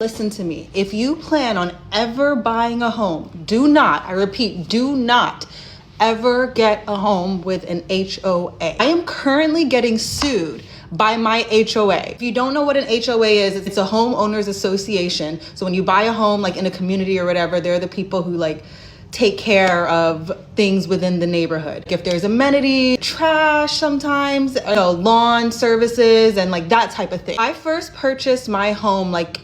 Listen to me. If you plan on ever buying a home, do not, I repeat, do not ever get a home with an HOA. I am currently getting sued by my HOA. If you don't know what an HOA is, it's a homeowners association. So when you buy a home, like in a community or whatever, they're the people who like take care of things within the neighborhood. If there's amenity, trash sometimes, lawn services and like that type of thing. I first purchased my home like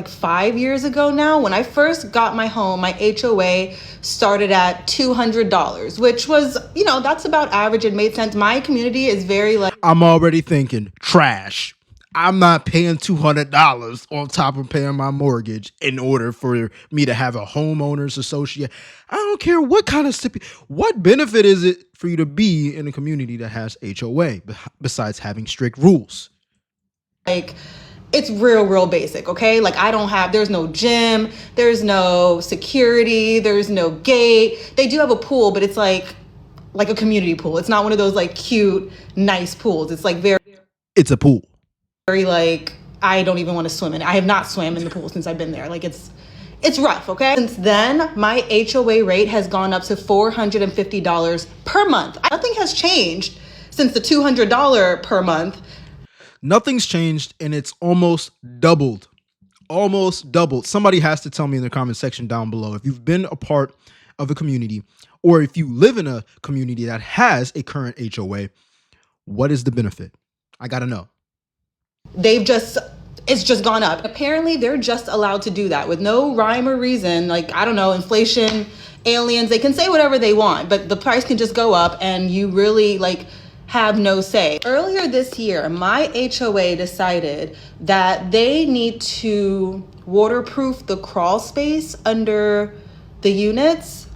5 years ago now. When I first got my home, my HOA started at $200, which was, that's about average. It made sense. My community is very like... I'm already thinking trash. I'm not paying $200 on top of paying my mortgage in order for me to have a homeowners associate. I don't care what kind of what benefit is it for you to be in a community that has HOA besides having strict rules? Like, it's real basic, okay? Like there's no gym, there's no security, there's no gate. They do have a pool, but it's like a community pool. It's not one of those like cute, nice pools. It's like it's a pool. Very like, I don't even want to swim in it. I have not swam in the pool since I've been there. Like it's rough, okay? Since then, my HOA rate has gone up to $450 per month. Nothing has changed since the $200 per month. Nothing's changed, and it's almost doubled. Almost doubled. Somebody has to tell me in the comment section down below if you've been a part of a community or if you live in a community that has a current HOA, what is the benefit? I got to know. It's just gone up. Apparently, they're just allowed to do that with no rhyme or reason. Like, I don't know, inflation, aliens, they can say whatever they want, but the price can just go up and you really have no say. Earlier this year, my HOA decided that they need to waterproof the crawl space under the units.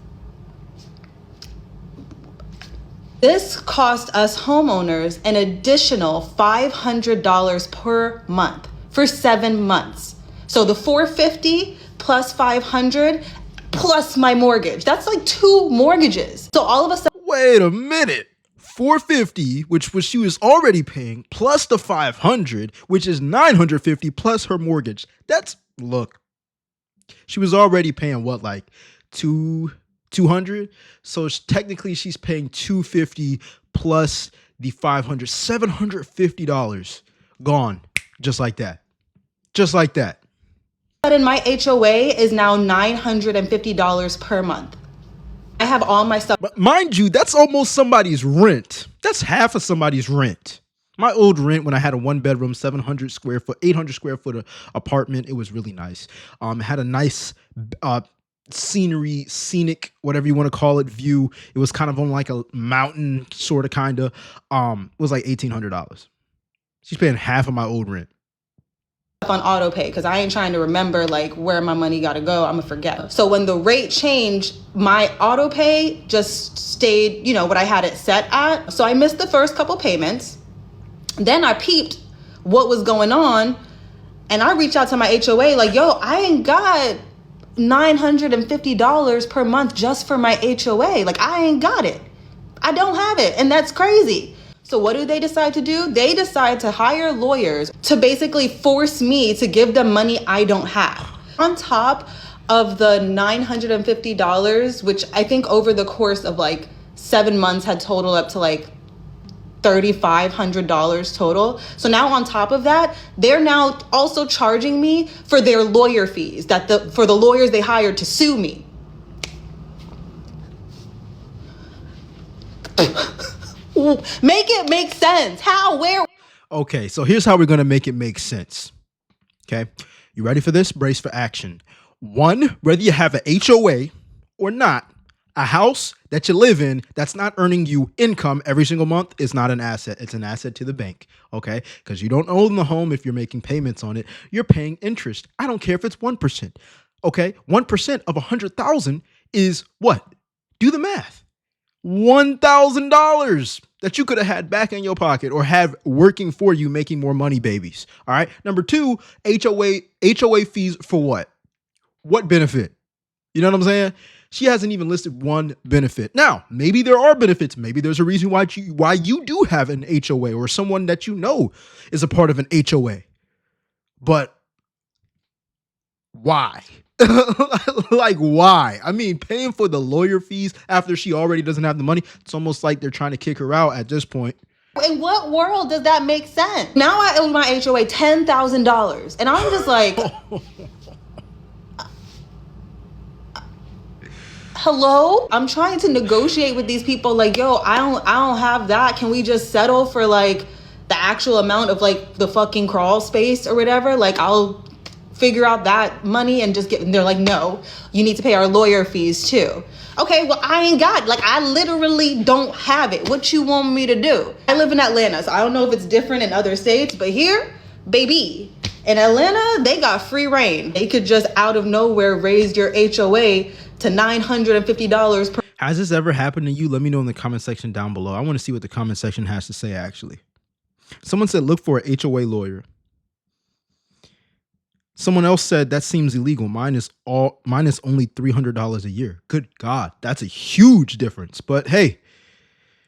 This cost us homeowners an additional $500 per month for 7 months. So the $450 plus $500 plus my mortgage. That's like 2 mortgages. So all of a sudden, wait a minute. $450, which she was already paying, plus the $500, which is $950 plus her mortgage. Look, she was already paying what, like $200? So technically she's paying $250 plus the $500, $750 gone, just like that. Just like that. And my HOA is now $950 per month. I have all my stuff. But mind you, that's almost somebody's rent. That's half of somebody's rent. My old rent when I had a 1-bedroom, 800 square foot apartment, it was really nice. It had a nice scenic, whatever you want to call it, view. It was kind of on like a mountain, sort of, kind of. It was like $1,800. She's paying half of my old rent on auto pay because I ain't trying to remember like where my money got to go. I'm gonna forget. So when the rate changed, my auto pay just stayed, what I had it set at. So I missed the first couple payments. Then I peeped what was going on and I reached out to my HOA like, yo, I ain't got $950 per month just for my HOA. Like, I ain't got it. I don't have it. And that's crazy. So what do they decide to do? They decide to hire lawyers to basically force me to give them money I don't have. On top of the $950, which I think over the course of like 7 months had totaled up to like $3,500 total. So now on top of that, they're now also charging me for their lawyer fees for the lawyers they hired to sue me. Make it make sense. How? Where? Okay, so here's how we're going to make it make sense. Okay, you ready for this? Brace for action. 1, whether you have an HOA or not, a house that you live in that's not earning you income every single month is not an asset. It's an asset to the bank, okay? Because you don't own the home if you're making payments on it. You're paying interest. I don't care if it's 1%, okay? 1% of 100,000 is what? Do the math. $1,000 that you could have had back in your pocket or have working for you, making more money, babies. All right. Number 2, HOA fees for what? What benefit? You know what I'm saying? She hasn't even listed one benefit. Now, maybe there are benefits. Maybe there's a reason why you do have an HOA or someone that you know is a part of an HOA. But Why? Like, why? I mean, paying for the lawyer fees after she already doesn't have the money, it's almost like they're trying to kick her out at this point. In what world does that make sense? Now I owe my HOA $10,000, and I'm just like, hello? I'm trying to negotiate with these people like, yo, I don't have that. Can we just settle for like the actual amount of like the fucking crawl space or whatever? Like, I'll figure out that money and just get, and they're like, no, you need to pay our lawyer fees too. Okay, well, I ain't got, like, I literally don't have it. What you want me to do? I live in Atlanta, so I don't know if it's different in other states, but here, baby, in Atlanta, they got free reign. They could just out of nowhere raise your HOA to $950 per. Has this ever happened to you? Let me know in the comment section down below. I want to see what the comment section has to say, actually. Someone said, look for an HOA lawyer. Someone else said that seems illegal. Mine is only $300 a year. Good God, that's a huge difference. But hey,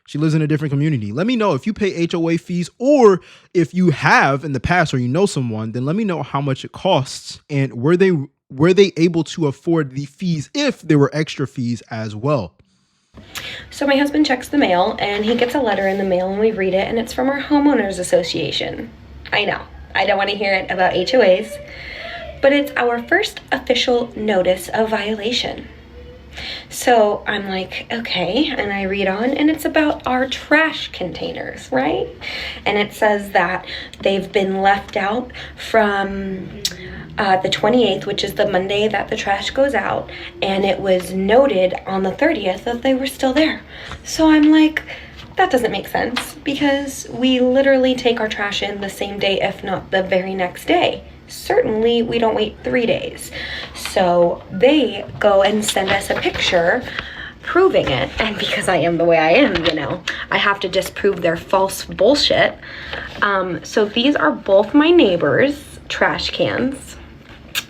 she lives in a different community. Let me know if you pay HOA fees, or if you have in the past, or you know someone, then let me know how much it costs, and were they able to afford the fees if there were extra fees as well. So my husband checks the mail and he gets a letter in the mail and we read it, and it's from our Homeowners Association. I know, I don't want to hear it about HOAs. But it's our first official notice of violation. So I'm like, okay, and I read on, and it's about our trash containers, right? And it says that they've been left out from the 28th, which is the Monday that the trash goes out, and it was noted on the 30th that they were still there. So I'm like, that doesn't make sense, because we literally take our trash in the same day, if not the very next day. Certainly we don't wait 3 days. So they go and send us a picture proving it, and because I am the way I am, you know, I have to disprove their false bullshit. So these are both my neighbors' trash cans,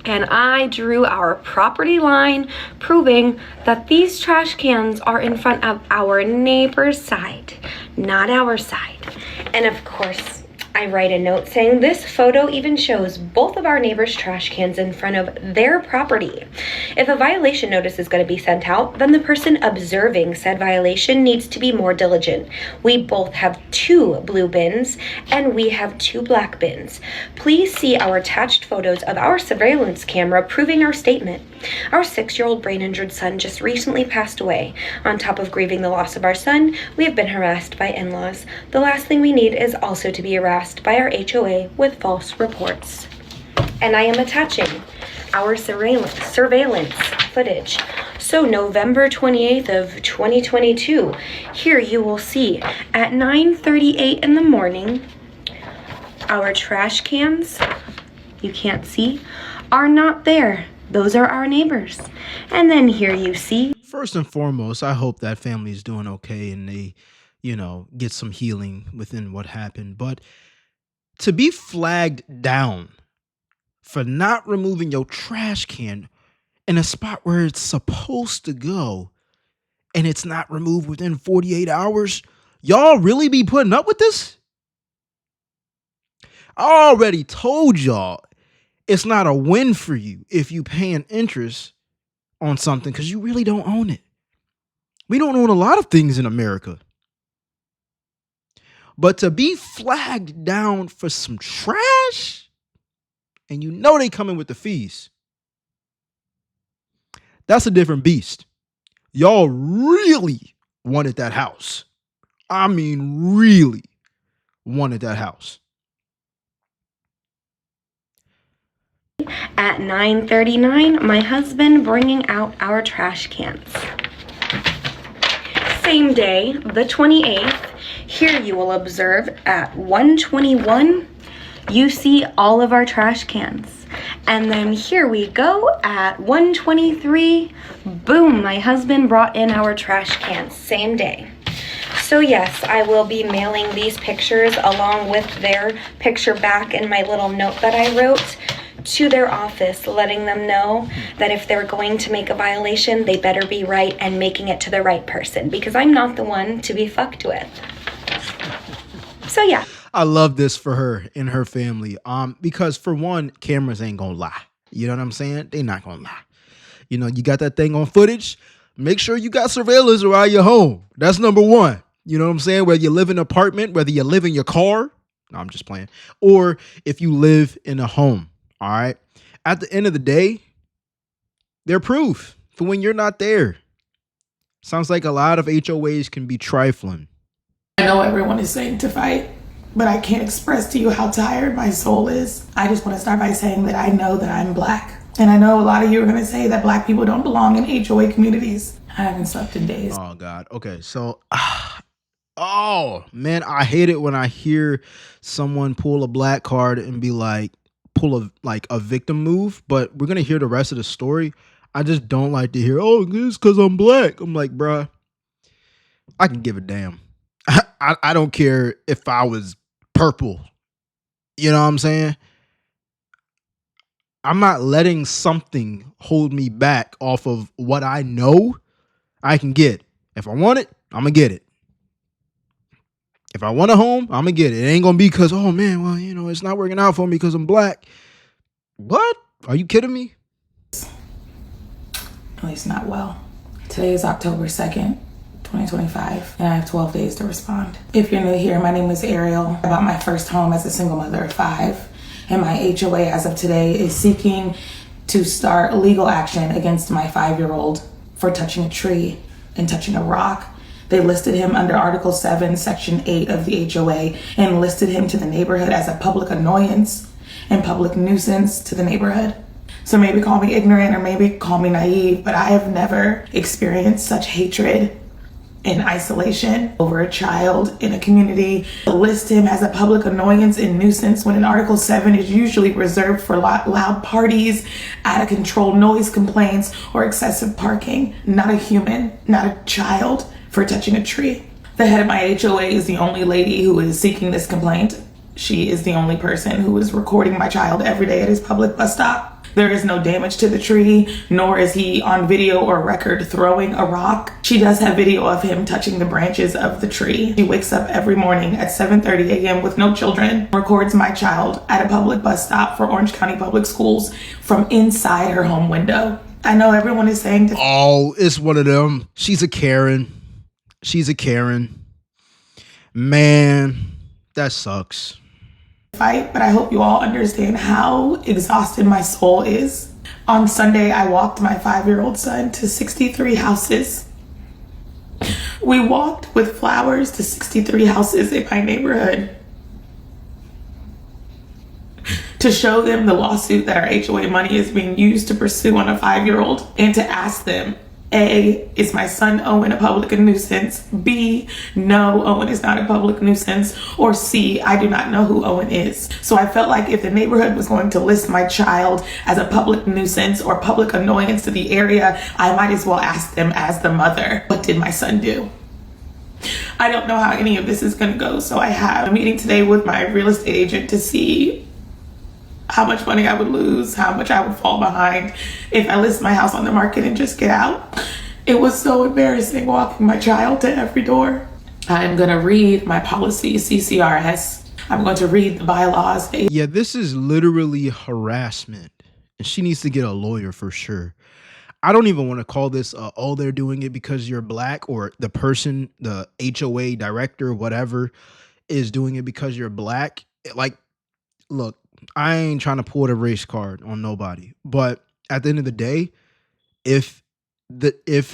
and I drew our property line proving that these trash cans are in front of our neighbor's side, not our side. And of course, I write a note saying this photo even shows both of our neighbors' trash cans in front of their property. If a violation notice is going to be sent out, then the person observing said violation needs to be more diligent. We both have 2 blue bins and we have 2 black bins. Please see our attached photos of our surveillance camera proving our statement. Our 6-year-old brain-injured son just recently passed away. On top of grieving the loss of our son, we have been harassed by in-laws. The last thing we need is also to be harassed by our HOA with false reports. And I am attaching our surveillance footage. So November 28th of 2022, here you will see at 9:38 in the morning, our trash cans, you can't see, are not there. Those are our neighbors. And then here you see. First and foremost, I hope that family is doing okay and they, you know, get some healing within what happened. But to be flagged down for not removing your trash can in a spot where it's supposed to go and it's not removed within 48 hours, y'all really be putting up with this? I already told y'all it's not a win for you if you pay an interest on something because you really don't own it. We don't own a lot of things in America. But to be flagged down for some trash, and you know they coming with the fees, that's a different beast. Y'all really wanted that house. I mean, really wanted that house. At 9:39, my husband bringing out our trash cans. Same day, the 28th, here you will observe at 1:21, you see all of our trash cans. And then here we go at 1:23, boom, my husband brought in our trash cans, same day. So yes, I will be mailing these pictures along with their picture back in my little note that I wrote to their office, letting them know that if they're going to make a violation, they better be right and making it to the right person, because I'm not the one to be fucked with. So yeah. I love this for her and her family. Because for one, cameras ain't gonna lie. You know what I'm saying? They not gonna lie. You know, you got that thing on footage. Make sure you got surveillance around your home. That's number one. You know what I'm saying? Whether you live in an apartment, whether you live in your car, no, I'm just playing, or if you live in a home. All right. At the end of the day, they're proof for when you're not there. Sounds like a lot of HOAs can be trifling. I know everyone is saying to fight, but I can't express to you how tired my soul is. I just want to start by saying that I know that I'm Black. And I know a lot of you are going to say that Black people don't belong in HOA communities. I haven't slept in days. Oh, God. Okay. So, oh, man, I hate it when I hear someone pull a Black card and be like, pull a victim move. But we're going to hear the rest of the story. I just don't like to hear, oh, this is because I'm Black. I'm like, bruh, I can give a damn. I don't care if I was purple. You know what I'm saying? I'm not letting something hold me back off of what I know I can get. If I want it, I'm going to get it. If I want a home, I'm going to get it. It ain't going to be because, oh, man, well, you know, it's not working out for me because I'm Black. What? Are you kidding me? At least not well. Today is October 2nd, 2025, and I have 12 days to respond. If you're new here, my name is Ariel. I bought my first home as a single mother of 5, and my HOA as of today is seeking to start legal action against my 5-year-old for touching a tree and touching a rock. They listed him under Article 7, Section 8 of the HOA and listed him to the neighborhood as a public annoyance and public nuisance to the neighborhood. So maybe call me ignorant or maybe call me naive, but I have never experienced such hatred and isolation over a child in a community. To list him as a public annoyance and nuisance when in Article 7 is usually reserved for loud parties, out of control noise complaints, or excessive parking. Not a human, not a child, for touching a tree. The head of my HOA is the only lady who is seeking this complaint. She is the only person who is recording my child every day at his public bus stop. There is no damage to the tree, nor is he on video or record throwing a rock. She does have video of him touching the branches of the tree. She wakes up every morning at 7:30 a.m. with no children, records my child at a public bus stop for Orange County Public Schools from inside her home window. I know everyone is saying that. Oh, it's one of them. She's a Karen. She's a Karen. Man, that sucks. Fight, but I hope you all understand how exhausted my soul is. On Sunday, I walked my 5-year-old son to 63 houses. We walked with flowers to 63 houses in my neighborhood to show them the lawsuit that our HOA money is being used to pursue on a 5-year-old and to ask them, A, is my son Owen a public nuisance? B, no, Owen is not a public nuisance. Or C, I do not know who Owen is. So I felt like if the neighborhood was going to list my child as a public nuisance or public annoyance to the area, I might as well ask them as the mother, what did my son do? I don't know how any of this is going to go. So I have a meeting today with my real estate agent to see how much money I would lose, how much I would fall behind if I list my house on the market and just get out. It was so embarrassing walking my child to every door. I'm going to read my policy, CCRS. I'm going to read the bylaws. Yeah, this is literally harassment. And she needs to get a lawyer for sure. I don't even want to call this, oh, they're doing it because you're Black, or the person, the HOA director, whatever, is doing it because you're Black. Like, look, I ain't trying to pull the race card on nobody, but at the end of the day, if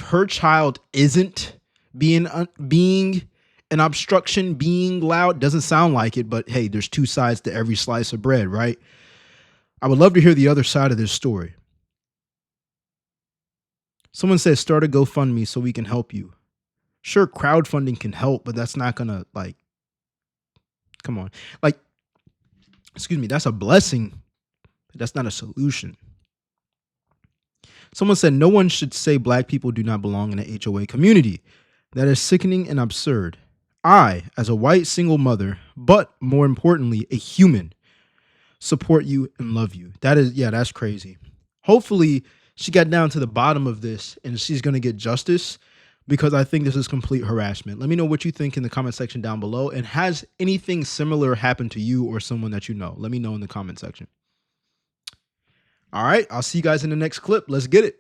her child isn't being an obstruction, being loud, doesn't sound like it, but hey, there's 2 sides to every slice of bread, right? I would love to hear the other side of this story. Someone says start a GoFundMe so we can help you. Sure, crowdfunding can help, but that's not gonna, like, come on, like, excuse me, that's a blessing, but that's not a solution. Someone said no one should say Black people do not belong in the HOA community. That is sickening and absurd. I, as a white single mother, but more importantly, a human, support you and love you. That is, yeah, that's crazy. Hopefully she got down to the bottom of this and she's going to get justice, because I think this is complete harassment. Let me know what you think in the comment section down below. And has anything similar happened to you or someone that you know? Let me know in the comment section. All right, I'll see you guys in the next clip. Let's get it.